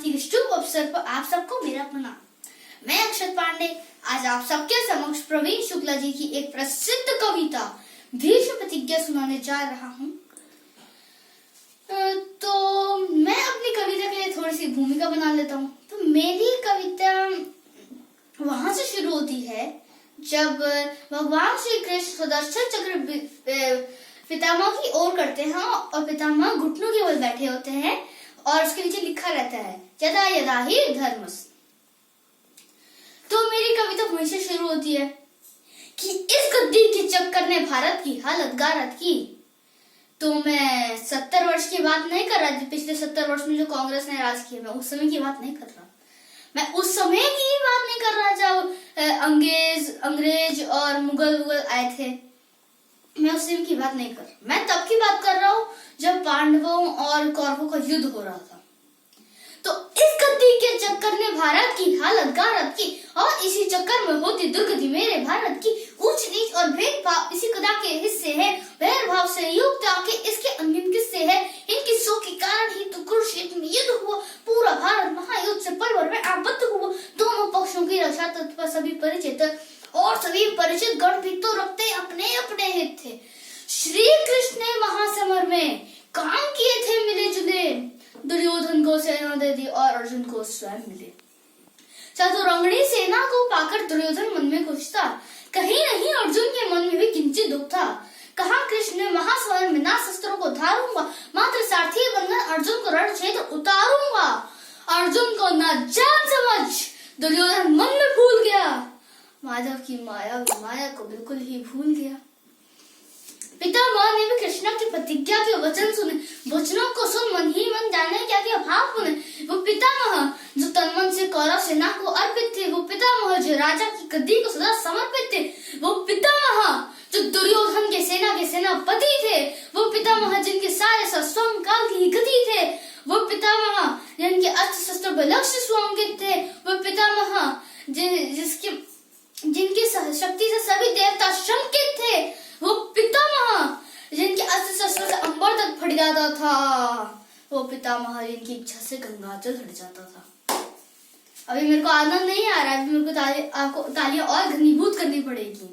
की शुभ अवसर पर आप सबको मेरा प्रणाम। मैं अक्षत पांडे आज आप सबके समक्ष प्रवीण शुक्ला जी की एक प्रसिद्ध कविता भीष्म प्रतिज्ञा सुनाने जा रहा हूँ। तो मैं अपनी कविता के लिए थोड़ी सी भूमिका बना लेता हूँ। तो मेरी कविता वहां से शुरू होती है जब भगवान श्री कृष्ण सुदर्शन चक्र पितामह की ओर करते हैं और पितामह घुटनों के बल बैठे होते हैं और उसके नीचे लिखा रहता है यदा यदा ही धर्मस्। तो मेरी कविता वहीं से शुरू होती है कि इस गद्दी के चक्कर ने भारत की हालत गारत की। तो मैं 70 वर्ष की बात नहीं कर रहा, पिछले 70 वर्ष में जो कांग्रेस ने राज किया, मैं उस समय की बात नहीं कर रहा। मैं उस समय की बात नहीं कर रहा जब अंग्रेज और मुगल आए थे। मैं उस समय की बात नहीं कर रहा, मैं तब की बात कर रहा हूँ जब पांडवों और कौरवों का युद्ध हो रहा था। तो इस गद्दी के चक्कर ने भारत की हालत गारत की और इसी चक्कर में होती दुर्गति मेरे भारत की। ऊंच नीच और भेदभाव इसी कदा के हिस्से है, वैर भाव से युक्त आके इसके अंतिम किस्से है। इन किस्सों के कारण ही तो कुरुक्षेत्र में युद्ध हुआ, पूरा भारत महायुद्ध से पल भर में आबद्ध हुआ। दोनों पक्षों की रक्षा तत्पर सभी परिचित और सभी परिचित गण भी तो रखते अपने अपने हित थे। श्री कृष्ण ने महासमर में काम किए थे मिले जुले, दुर्योधन को सेना दे दी और अर्जुन को स्वयं मिले। चतुरंगनी सेना को पाकर दुर्योधन मन में खुश था, कहीं नहीं अर्जुन के मन में भी किंचित दुख था। कहा कृष्ण ने महासमर में ना शस्त्रों को धारूंगा, मात्र सारथी बनकर अर्जुन को रण क्षेत्र उतारूंगा। अर्जुन को न जान समझ दुर्योधन मन में भूल गया, माधव की माया को बिल्कुल ही भूल गया। पितामह ने भी कृष्ण की प्रतिज्ञा के वचन सुने, वचनों को सुन मन ही मन जाने क्या क्या भाव बने। वो पितामह जो तन मन से कौरव सेना को अर्पित थे, वो पितामह जो राजा की गद्दी को सदा समर्पित थे, वो पितामह जो दुर्योधन के सेनापति थे, वो पितामह जिनके सारे स्वयं काल की गति थे, वो पितामह जिनके अस्त्र शस्त्र पर लक्ष्य स्वयं थे, वो पितामह जिनकी शक्ति से सभी देवता शंकित थे, वो पितामह जिनके अस्त्र शस्त्र से अंबर तक फट जाता था, वो पितामह जिनकी इच्छा से गंगाजल हट जाता था। अभी मेरे को आनंद नहीं आ रहा है, अभी मेरे को आपको तालियां और घनीभूत करनी पड़ेगी।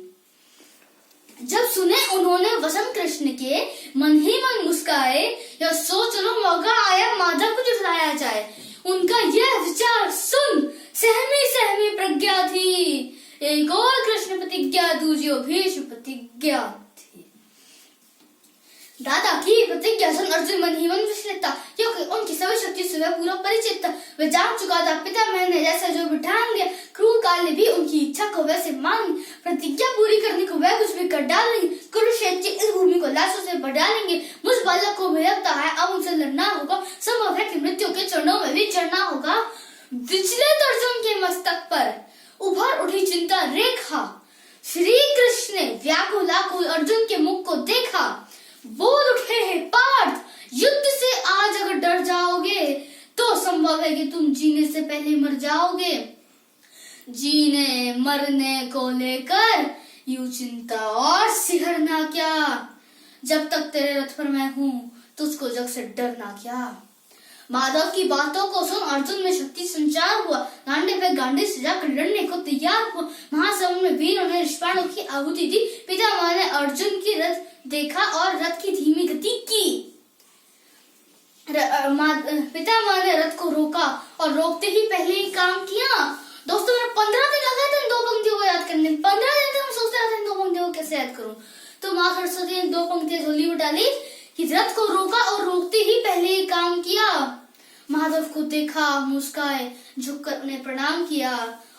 जब सुने उन्होंने वचन कृष्ण के, मन ही मन मुस्काए, या सोच लो मौका आया माधव को जुटाया जाए। उनका यह विचार सुन सहमी प्रज्ञा थी, एक और कृष्ण प्रतिज्ञा दूजी भीष्म प्रतिज्ञा थी। दादा की प्रतिज्ञा सुन अर्जुन मन ही मन विचलित था, क्योंकि उनकी सभी शक्ति से वह पूरा परिचित था। वह जान चुका था पितामह ने जैसा जो बिठान दिया, क्रूर काल ने भी उनकी इच्छा को वैसे मान ली। प्रतिज्ञा पूरी करने को वह कुछ भी कर डालेंगे, कुरुक्षेत्र की इस भूमि को लाशों से भर डालेंगे। मुझ बालक को भय लगता है अब उनसे लड़ना होगा, संभव है कि मृत्यु के चरणों में भी चढ़ना होगा। विचलित अर्जुन के मस्तक पर उभर उठी चिंता रेखा। श्री कृष्ण ने व्याकुल आकुल अर्जुन के मुख को देखा, बोल उठे हैं पार्थ, युद्ध से आज अगर डर जाओगे तो संभव है कि तुम जीने से पहले मर जाओगे। जीने मरने को लेकर यूं चिंता और सिहरना क्या, जब तक तेरे रथ पर मैं हूं तुझको जग से डरना क्या। माधव की बातों को सुन अर्जुन में शक्ति संचार हुआ, गांडे पे गांडे से जाकर लड़ने को तैयार हुआ। महासमुद्र में वीरों ने ऋषपाणों की आहुति दी। पितामह ने अर्जुन की रथ देखा और रथ की धीमी गति की। पितामह ने रथ को रोका और रोकते ही पहले ही काम किया। दोस्तों मेरा 15 दिन लगा था इन दो पंक्तियों को याद करने, 15 दिन से मैं सोचते रहा था इन दो पंक्तियों को कैसे याद करूं। तो माँ सरस्वती ने 2 पंक्तियां झोली में डाली कि रथ को रोका और रोकते ही पहले ही काम किया। माधव को देखा, मुस्काए, झुककर उन्हें प्रणाम किया,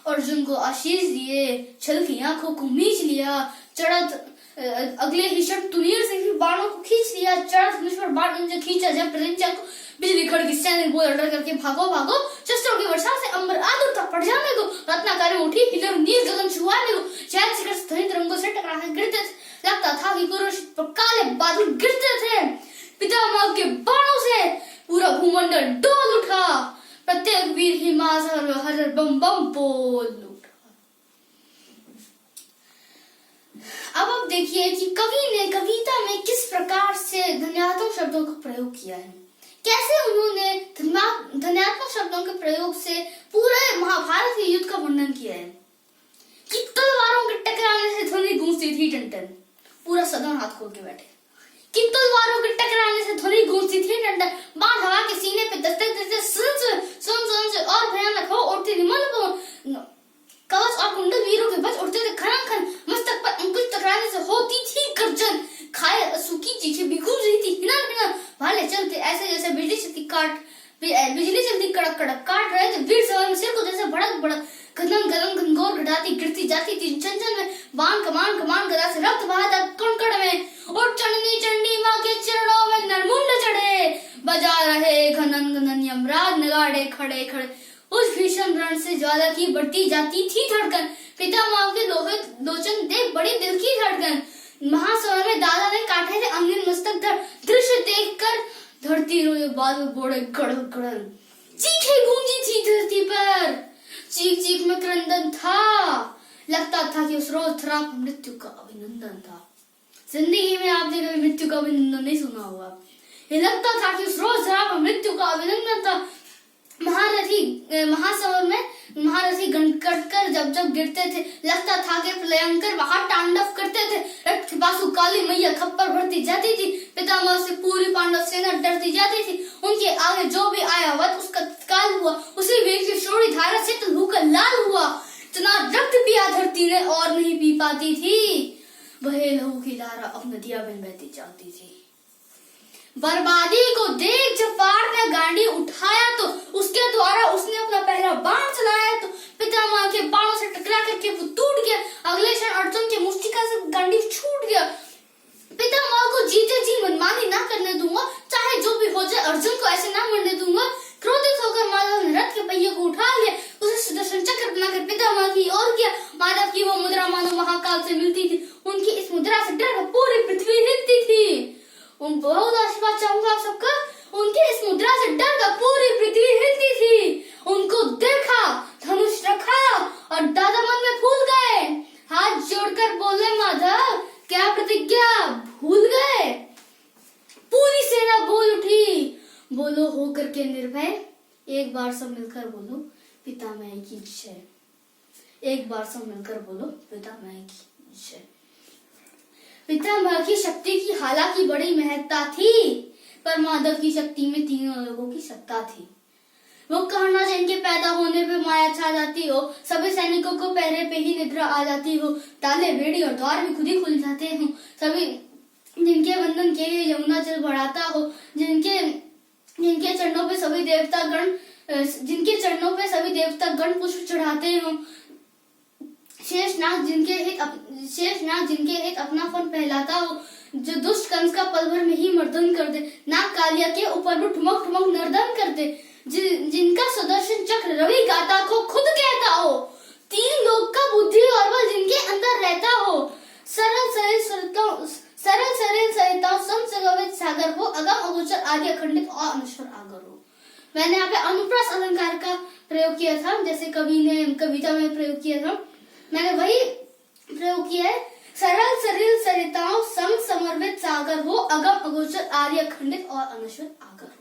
अर्जुन को आशीष दिए, छल की आंखों को मीच लिया, चढ़त अगले ही क्षण तुनीर से भी बाणों को खींच लिया। चढ़त धनुष पर बाण उनसे खींचा जब प्रत्यंचा को बिजली खड़की सैनिक बोल डर करके भागो भागो, शस्त्रों की वर्षा से अंबर आदुरता पड़ जाने को, रत्नाकार उठी हिलर नील गगन छुआने को, शहर शिखर से ध्वनि तरंगों से टकराने गिरते थे। लगता था कि कुरुक्षेत्र पर काले बादल गिरते थे। पितामह के बाणों से पूरा भूमंडल डोल उठा, प्रत्येक वीर हिमाचल हर बम बम बोल उठा। अब देखिए कि कवि ने कविता में किस प्रकार से धन्यवादों शब्दों का प्रयोग किया है। कैसे उन्होंने ध्वन्यात्मक शब्दों के प्रयोग से पूरे महाभारत के युद्ध का वर्णन किया है कि तलवारों के टकराने से ध्वनि गूंजती थी टन। पूरा सदन हाथ खोल के बैठे कि तलवारों के टकराने से ध्वनि गूंजती थी टन। बाण हवा के सीने पे दस्तक देते सुन से और भयानक हो उठती थी। कवच और कुंडल वीरों के बच उठते थे खनन खन। मस्तक पर अंकुश टकराने से होती थी गर्जन। खाए सूखी चीखें भी गूंज रही थी। हिना भाले चलते ऐसे जैसे बिजली चलती कड़क कड़क काट रहे थे। वीर सवार में सिर को जैसे भड़क भड़क गदन घनघोर घटाती गिरती जाती थी। चंचल में बाण कमान गदा से रक्त बहाता कणकड़ में। और चंडी माँ के चरणों में नरमुंड चढ़े। बजा रहे घनन यमराज नगाड़े खड़े खड़े। उस भीषण रण से ज्वाला की बढ़ती जाती थी धड़कन। पितामह के लोचन देख बड़ी दिल की धड़कन। महासभा में दादा ने काटे थे अंगिन मस्तक धड़। दृश्य देखकर धरती रोए बाल बोड़े गड़ल गड़ल। चीखें गूंजी थी धरती पर। चीख चीख में क्रंदन था। लगता था कि उस रोज थराप मृत्यु का अभिनंदन था। जिंदगी में आपने कभी मृत्यु का अभिनंदन नहीं सुना होगा। ये लगता था कि उस रोज थराप मृत्यु का अभिनंदन था। महासवर में महारथी गणकटकर जब गिरते थे लगता था कि प्रलयंकर वहां तांडव करते थे। रक्त पासु काली मैया खप्पर भरती जाती थी। पितामह से पूरी पांडव सेना डरती जाती थी। उनके आगे जो भी आया वध उसका काल हुआ। उसी वेग की शोड़ी धारा से तो होकर लाल हुआ। इतना रक्त पिया धरती ने और नहीं पी पाती थी। बहे लहू की धारा अब नदियां बन बहती जाती थी। बर्बादी को देख जब पार ने गांडी उठाया तो उसके द्वारा उसने अपना पहला बाण चलाया तो पितामह के बाणों से टकरा करके वो टूट गया। अगले क्षण अर्जुन के मुष्टिका से गांडी छूट गया। पितामह को जीते जी मनमानी ना करने दूंगा, चाहे जो भी हो जाए अर्जुन को ऐसे ना मरने दूंगा। क्रोधित होकर माधव ने रथ के पहिए को उठा लिया। उसे सुदर्शन चक्र बनाकर पितामह की ओर किया। माधव की वो मुद्रा मानो महाकाल से मिलती थी। उनकी इस मुद्रा से डर पूरी पृथ्वी हिलती थी। बहुत आशीर्वाद चाहूंगा आप सबका। उनके इस मुद्रा से डर का पूरी पृथ्वी हिलती थी। उनको देखा, धनुष रखा और दादा मन में फूल गए। हाथ जोड़कर बोले माधव क्या प्रतिज्ञा भूल गए। पूरी सेना बोल उठी, बोलो होकर के निर्भय। एक बार सब मिलकर बोलो पितामह की जय। एक बार सब मिलकर बोलो पितामह की जय। पितामह की शक्ति की हालांकि बड़ी महत्ता थी, पर माधव की शक्ति में तीनों लोगों की सत्ता थी। वो कहना जिनके पैदा होने पे माया छा जाती हो, सभी सैनिकों को पहरे पे ही निद्रा आ जाती हो, ताले बेड़ी और द्वार भी खुद ही खुल जाते हो, सभी जिनके बंधन के लिए यमुना जल बढ़ाता हो, जिनके चरणों पे सभी देवता गण पुष्प चढ़ाते हो, शेषनाग जिनके हित अपना फन फैलाता हो, जो दुष्ट कंस का पल भर में ही मर्दन कर दे, नाग कालिया के ऊपर भी ठुमक ठुमक नर्दन कर दे, जिनका सुदर्शन चक्र रवि गाता को खुद कहता हो, तीन लोक का बुद्धि और बल जिनके अंदर रहता हो, सरल सरिताओं संगवित सागर हो, अगम अगोचर आदि अखंडित और अनश्वर आगर हो। मैंने यहाँ पे अनुप्रास अलंकार का प्रयोग किया था, जैसे कवि ने कविता में प्रयोग किया था, मैंने वही प्रयोग किया है। सरल सरिताओं संग समर्वित सागर हो, अगम अगोचर आर्य अखंडित और अनश्वर आगर हो।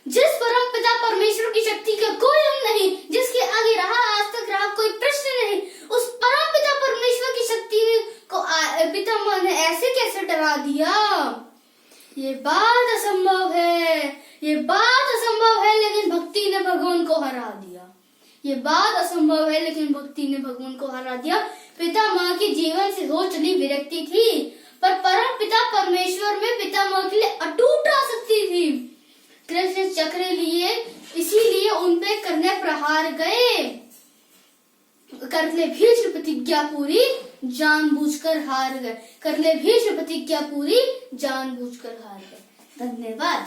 जिस परम पिता परमेश्वर की शक्ति का कोई अंत नहीं, जिसके आगे रहा आज तक रहा कोई प्रश्न नहीं, उस परम पिता परमेश्वर की शक्ति को पितामह ने ऐसे कैसे डरा दिया। ये बात असंभव है, लेकिन भक्ति ने भगवान को हरा दिया। ये बात असंभव है, लेकिन भक्ति ने भगवान को हरा दिया। पितामह के जीवन से हो चली विरक्ति थी, पर परम पिता परमेश्वर में पितामह के लिए अटूट आसक्ति थी। कृष्ण चक्र लिए, इसीलिए उनपे करने प्रहार गए। कर ले भीष्म प्रतिज्ञा पूरी, जानबूझकर हार गए। कर ले भीष्म प्रतिज्ञा पूरी, जानबूझकर हार गए। धन्यवाद।